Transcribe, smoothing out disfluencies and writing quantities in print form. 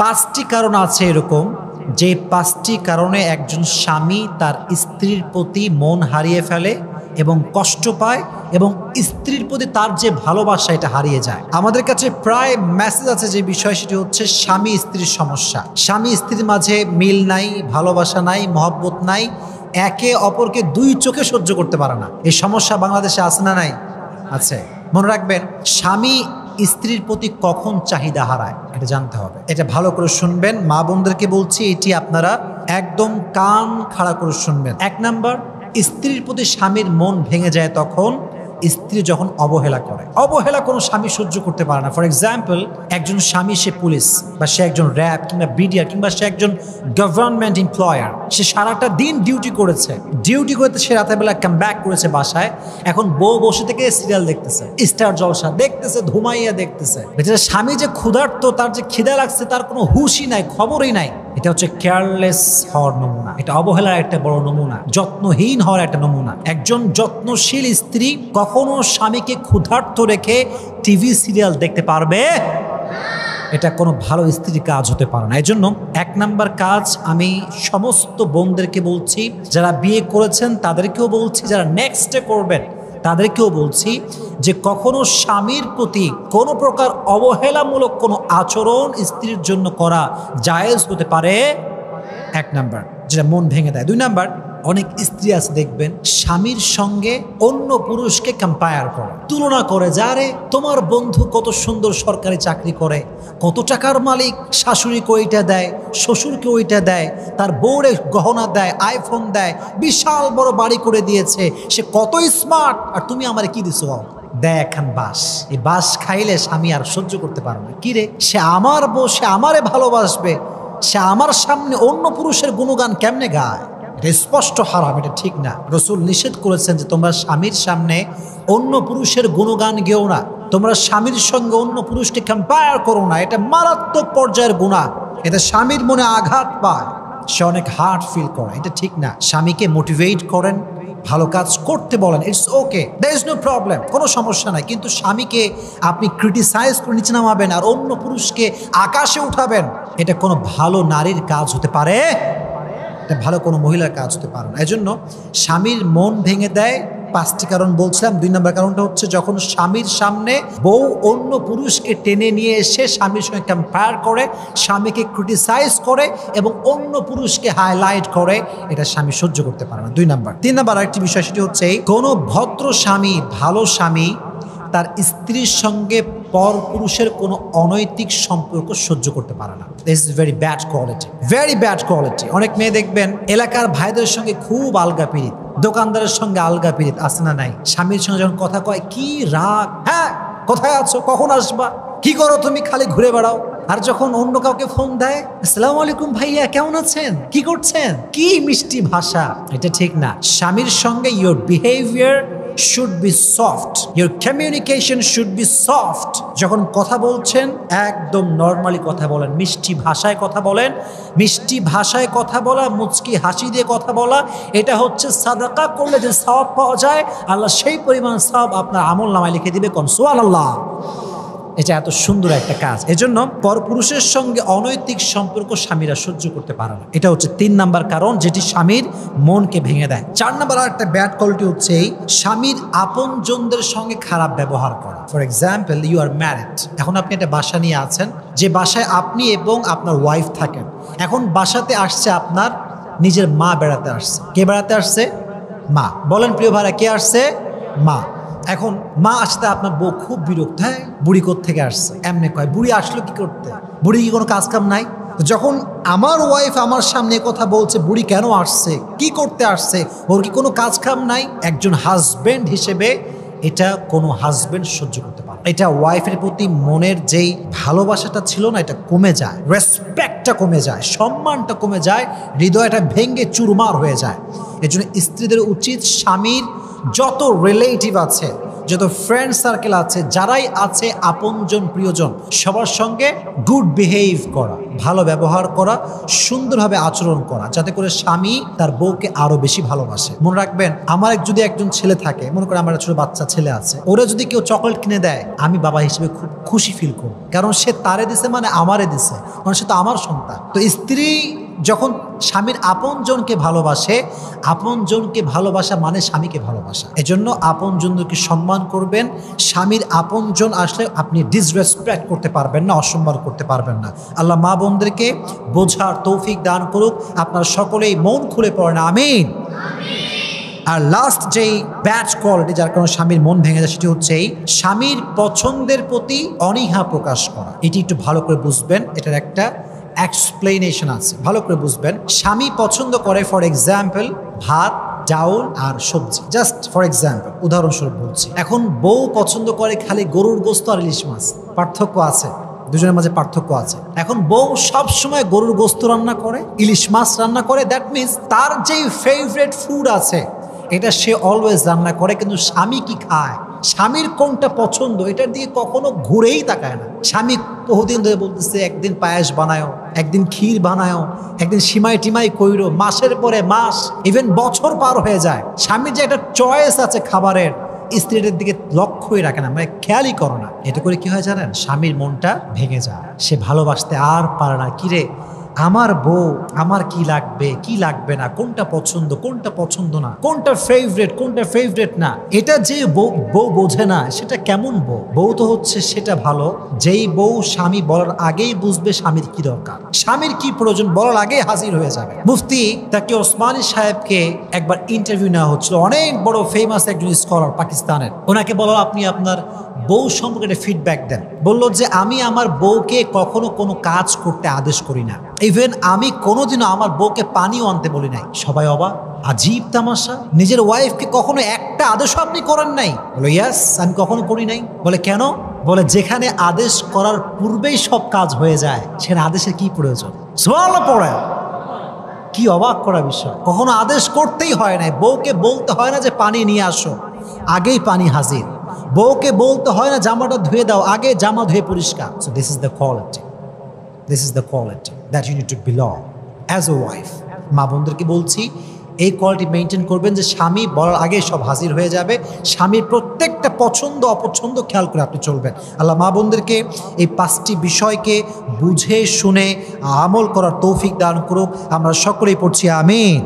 পাঁচটি কারণ আছে এরকম যে পাঁচটি কারণে একজন স্বামী তার স্ত্রীর প্রতি মন হারিয়ে ফেলে এবং কষ্ট পায় এবং স্ত্রীর প্রতি তার যে ভালোবাসা এটা হারিয়ে যায়। আমাদের কাছে প্রায় মেসেজ আছে যে বিষয়, সেটি হচ্ছে স্বামী স্ত্রীর সমস্যা। স্বামী স্ত্রীর মাঝে মিল নাই, ভালোবাসা নাই, মহব্বত নাই, একে অপরকে দুই চোখে সহ্য করতে পারে না। এই সমস্যা বাংলাদেশে আছে না নাই? আছে। মনে রাখবেন, স্বামী স্ত্রীর প্রতি কখন চাহিদা হারায় এটা জানতে হবে। এটা ভালো করে শুনবেন, মা বোনদেরকে বলছি, এটি আপনারা একদম কান খাড়া করে শুনবেন। এক নাম্বার, স্ত্রীর প্রতি স্বামীর মন ভেঙে যায় তখন স্ত্রী যখন অবহেলা করে। অবহেলা কোনো স্বামী সহ্য করতে পারে না। ফর এক্সাম্পল, একজন স্বামী, সে পুলিশ বা সে একজন র্যাব কিংবা বিডিআর কিংবা সে একজন গভর্নমেন্ট এমপ্লয়ার, সে সারাটা দিন ডিউটি করেছে, ডিউটি করতে সে রাতের বেলা কাম ব্যাক করেছে বাসায়। এখন বউ বসে থেকে সিরিয়াল দেখতেছে, স্টার জলসা দেখতেছে, ধুমাইয়া দেখতেছে। বেচারা স্বামী যে ক্ষুধার্ত, তার যে খিদা লাগছে, তার কোনো হুশই নাই, খবরই নাই। এটা হচ্ছে কেয়ারলেস হওয়ার নমুনা, এটা অবহেলার একটা বড় নমুনা, যত্নহীন হওয়ার একটা নমুনা। একজন যত্নশীল স্ত্রী কখনো স্বামীকে ক্ষুধার্ত রেখে টিভি সিরিয়াল দেখতে পারবে? এটা কোনো ভালো স্ত্রীর কাজ হতে পারে না। এই জন্য এক নাম্বার কাজ আমি সমস্ত বোনদেরকে বলছি, যারা বিয়ে করেছেন তাদেরকেও বলছি, যারা নেক্সটে করবেন তাদেরকেও বলছি যে কখনো স্বামীর প্রতি কোনো প্রকার অবহেলামূলক কোনো আচরণ স্ত্রীর জন্য করা জায়েজ হতে পারে। এক নাম্বার, যেটা মন ভেঙে দেয়। দুই নাম্বার, অনেক স্ত্রী আছে দেখবেন স্বামীর সঙ্গে অন্য পুরুষকে কম্পেয়ার করে, তুলনা করে, যারে তোমার বন্ধু কত সুন্দর সরকারি চাকরি করে, কত টাকার মালিক, শাশুড়িকে ওইটা দেয়, শ্বশুরকে ওইটা দেয়, তার বউরে গহনা দেয়, আইফোন দেয়, বিশাল বড় বাড়ি করে দিয়েছে, সে কত স্মার্ট, আর তুমি আমারে কি দিছো? দেয় এখন বাস। এই বাস খাইলে স্বামী আর সহ্য করতে পারে না। কি রে, সে আমার বউ, সে আমারে ভালোবাসবে, সে আমার সামনে অন্য পুরুষের গুণগান কেমনে গায়? এটা স্পষ্ট হারাম, এটা ঠিক না। রাসূল নিষেধ করেছেন যে তোমরা স্বামীর সামনে অন্য পুরুষের গুণগান গেও না, তোমরা স্বামীর সঙ্গে অন্য পুরুষকে কম্পেয়ার করো না। এটা মারাত্মক পর্যায়ের গুনাহ, এটা স্বামীর মনে আঘাত পায়, সে অনেক হার্ট ফিল করে, এটা ঠিক না। স্বামীকে মোটিভেট করেন, ভালো কাজ করতে বলেন, it's okay, there is no problem, কোনো সমস্যা নাই। কিন্তু স্বামীকে আপনি ক্রিটিসাইজ করে নিচে নামাবেন আর অন্য পুরুষকে আকাশে উঠাবেন, এটা কোনো ভালো নারীর কাজ হতে পারে? এটা ভালো কোনো মহিলার কাজ হতে পারে না। এজন্য স্বামীর মন ভেঙে দেয় পাঁচটি কারণ বলছিলাম। দুই নম্বর কারণটা হচ্ছে যখন স্বামীর সামনে বউ অন্য পুরুষকে টেনে নিয়ে এসে স্বামীর সঙ্গে কম্পেয়ার করে, স্বামীকে ক্রিটিসাইজ করে এবং অন্য পুরুষকে হাইলাইট করে, এটা স্বামী সহ্য করতে পারে না। দুই নম্বর। তিন নম্বর আরেকটি বিষয়, সেটি হচ্ছে কোনো ভদ্র স্বামী, ভালো স্বামী তার স্ত্রীর সঙ্গে পর পুরুষের কোনো অনৈতিক সম্পর্ক সহ্য করতে পারে না। This is very bad quality, very bad quality. অনেক মেয়ে দেখবেন এলাকার ভাইদের সঙ্গে খুব আলগা পিরিত, দোকানদারের সঙ্গে আলগা পিরিত, আছে না নাই? স্বামীর সঙ্গে যখন কথা কয় কি রাগ, হ্যাঁ কোথায় আছো, কখন আসবা, কি করো তুমি, খালি ঘুরে বেড়াও। আর যখন অন্য কাউকে ফোন দেয়, আসসালামু আলাইকুম ভাইয়া, কেমন আছেন, কি করছেন, কি মিষ্টি ভাষা। এটা ঠিক না। স্বামীর সঙ্গে your behaviour should be soft, your communication should be soft. যখন কথা বলছেন একদম নরমালি কথা বলেন, মিষ্টি ভাষায় কথা বলেন। মিষ্টি ভাষায় কথা বলা, মুচকি হাসি দিয়ে কথা বলা, এটা হচ্ছে সাদাকা করলে যে সওয়াব পাওয়া যায়, আল্লাহ সেই পরিমাণ সওয়াব আপনার আমলনামায় লিখে দিবে। কোন সুবহানাল্লাহ। এটা এত সুন্দর একটা কাজ। এজন্য পরপুরুষের সঙ্গে অনৈতিক সম্পর্ক স্বামীরা সহ্য করতে পারে না। এটা হচ্ছে 3 নাম্বার কারণ, যেটি স্বামীর মনকে ভেঙে দেয়। 4 নাম্বার আর একটা ব্যাড কোয়ালিটি হচ্ছে স্বামীর আপনজনদের সঙ্গে খারাপ ব্যবহার করা। For example, you are married, এখন আপনি একটা বাসা নিয়ে আছেন, যে বাসায় আপনি এবং আপনার ওয়াইফ থাকেন। এখন বাসাতে আসছে আপনার নিজের মা বেড়াতে আসছে। কে বেড়াতে আসছে? মা। বলেন প্রিয় ভাইরা, কে আসছে? মা। এখন মা আসতে আপনার বউ খুব বিরক্ত, হ্যাঁ বুড়ি কোত্থেকে আসছে, এমনি কয়, বুড়ি আসলো কি করতে, বুড়ি কি কোনো কাজ কাম নাই? যখন আমার ওয়াইফ আমার সামনে কথা বলছে, বুড়ি কেন আসছে, কি করতে আসছে, ওর কি কোনো কাজ কাম নাই? একজন হাজবেন্ড হিসেবে এটা কোনো হাজবেন্ড সহ্য করতে পারে। এটা ওয়াইফের প্রতি মনের যেই ভালোবাসাটা ছিল না, এটা কমে যায়, রেসপেক্টটা কমে যায়, সম্মানটা কমে যায়, হৃদয়টা ভেঙে চুরমার হয়ে যায়। এজন্য স্ত্রীদের উচিত স্বামীর যত রিলেটিভ আছে, যত ফ্রেন্ড সার্কেল আছে, যারাই আছে আপনজন প্রিয়জন, সবার সঙ্গে গুড বিহেভ করা, ভালো ব্যবহার করা, সুন্দরভাবে আচরণ করা, যাতে করে স্বামী তার বউকে আরো বেশি ভালোবাসে। মনে রাখবেন, আমার যদি একজন ছেলে থাকে, মনে করে আমার ছোট বাচ্চা ছেলে আছে, ওরা যদি কেউ চকলেট কিনে দেয়, আমি বাবা হিসেবে খুব খুশি ফিল করব, কারণ সে তারে দিছে মানে আমারে দিছে, কারণ সে তো আমার সন্তান। তো স্ত্রী যখন স্বামীর আপনজনকে ভালোবাসে, আপনজনকে ভালোবাসা মানে স্বামীকে ভালোবাসা। এজন্য আপনজনকে সম্মান করবেন। স্বামীর আপনজন আসলে আপনি ডিসরেসপেক্ট করতে পারবেন না, অসম্মান করতে পারবেন না। আল্লাহ মা বোনদেরকে বোঝার তৌফিক দান করুক। আপনারা সকলেই মন খুলে পড়েন, আমিন। আর লাস্ট যেই ব্যাড কোয়ালিটি যার কারণে স্বামীর মন ভেঙে যায়, সেটি হচ্ছে এই স্বামীর পছন্দের প্রতি অনীহা প্রকাশ করা। এটি একটু ভালো করে বুঝবেন, এটার একটা এক্সপ্লেনেশন আছে, ভালো করে বুঝবেন। স্বামী পছন্দ করে ফর এক্সাম্পল ভাত, চাউল আর সবজি, জাস্ট ফর এক্সাম্পল, উদাহরণস্বরূপ বলছি। এখন বউ পছন্দ করে খালি গরুর গোস্ত আর ইলিশ মাছ। পার্থক্য আছে, দুজনের মাঝে পার্থক্য আছে। এখন বউ সব সময় গরুর গোস্ত রান্না করে, ইলিশ মাছ রান্না করে, দ্যাট মিনস তার যেই ফেভারিট ফুড আছে এটা সে অলওয়েজ রান্না করে। কিন্তু স্বামী কি খায়, স্বামীর কোনটা পছন্দ, এটার দিকে কখনো ঘুরেই তাকায় না। স্বামী বহুদিন ধরে বলতেছে একদিন পায়েস বানায়ও, একদিন ক্ষীর বানায়ও, একদিন সিমাই টিমাই কইরো, মাসের পরে মাস, ইভেন বছর পার হয়ে যায়। স্বামীর যে একটা চয়েস আছে খাবারের, স্ত্রীদের দিকে লক্ষ্যই রাখে না, মানে খেয়ালই করো না। এতে করে কি হয় জানেন, স্বামীর মনটা ভেঙে যায়, সে ভালোবাসতে আর পারে না। কিরে আমার বউ, আমার কি লাগবে কি লাগবে না, কোনটা পছন্দ কোনটা পছন্দ না, কোনটা ফেভারিট না, এটা যে বউ বোঝে না, সেটা কেমন বউ? বউ তো হচ্ছে সেটা ভালো যেই বউ স্বামী বলার আগেই বুঝবে স্বামীর কি দরকার, স্বামীর কি প্রয়োজন, বলার আগেই হাজির হয়ে যাবে। মুফতি তাকি ওসমানী সাহেবকে একবার ইন্টারভিউ নেওয়া হচ্ছিল, অনেক বড় ফেমাস একজন স্কলার পাকিস্তানের। ওনাকে বলো আপনি আপনার বউ সম্পর্কে একটা ফিডব্যাক দেন। বললো যে আমি আমার বউকে কখনো কোনো কাজ করতে আদেশ করি না, ইভেন আমি কোনোদিনও আমার বউকে পানিও আনতে বলি নাই। সবাই অবাক, আজীব তামাশা, নিজের ওয়াইফকে কখনো একটা আদেশও আপনি করেন নাই? বলো ইয়াস, আমি কখনো করি নাই। বলে কেন? বলে যেখানে আদেশ করার পূর্বেই সব কাজ হয়ে যায়, সেখানে আদেশের কি প্রয়োজন? সুবহানাল্লাহ পড়ে। কি অবাক করা বিষয়, কখনো আদেশ করতেই হয় নাই। বউকে বলতে হয় না যে পানি নিয়ে আসো, আগেই পানি হাজির। বউকে বলতে হয় না জামাটা ধুয়ে দাও, আগে জামা ধুয়ে পরিষ্কার। So this is the quality, this is the quality that you need to belong as a wife. মা বোনদেরকে বলছি, এই কোয়ালিটি মেনটেন করবেন যে স্বামী বলার আগে সব হাজির হয়ে যাবে, স্বামীর প্রত্যেকটা পছন্দ অপছন্দ খেয়াল করে আপনি চলবেন। আল্লাহ মা বোনদেরকে এই 5টি বিষয়কে বুঝে শুনে আমল করার তৌফিক দান করুক। আমরা সকলেই পড়ছি আমিন।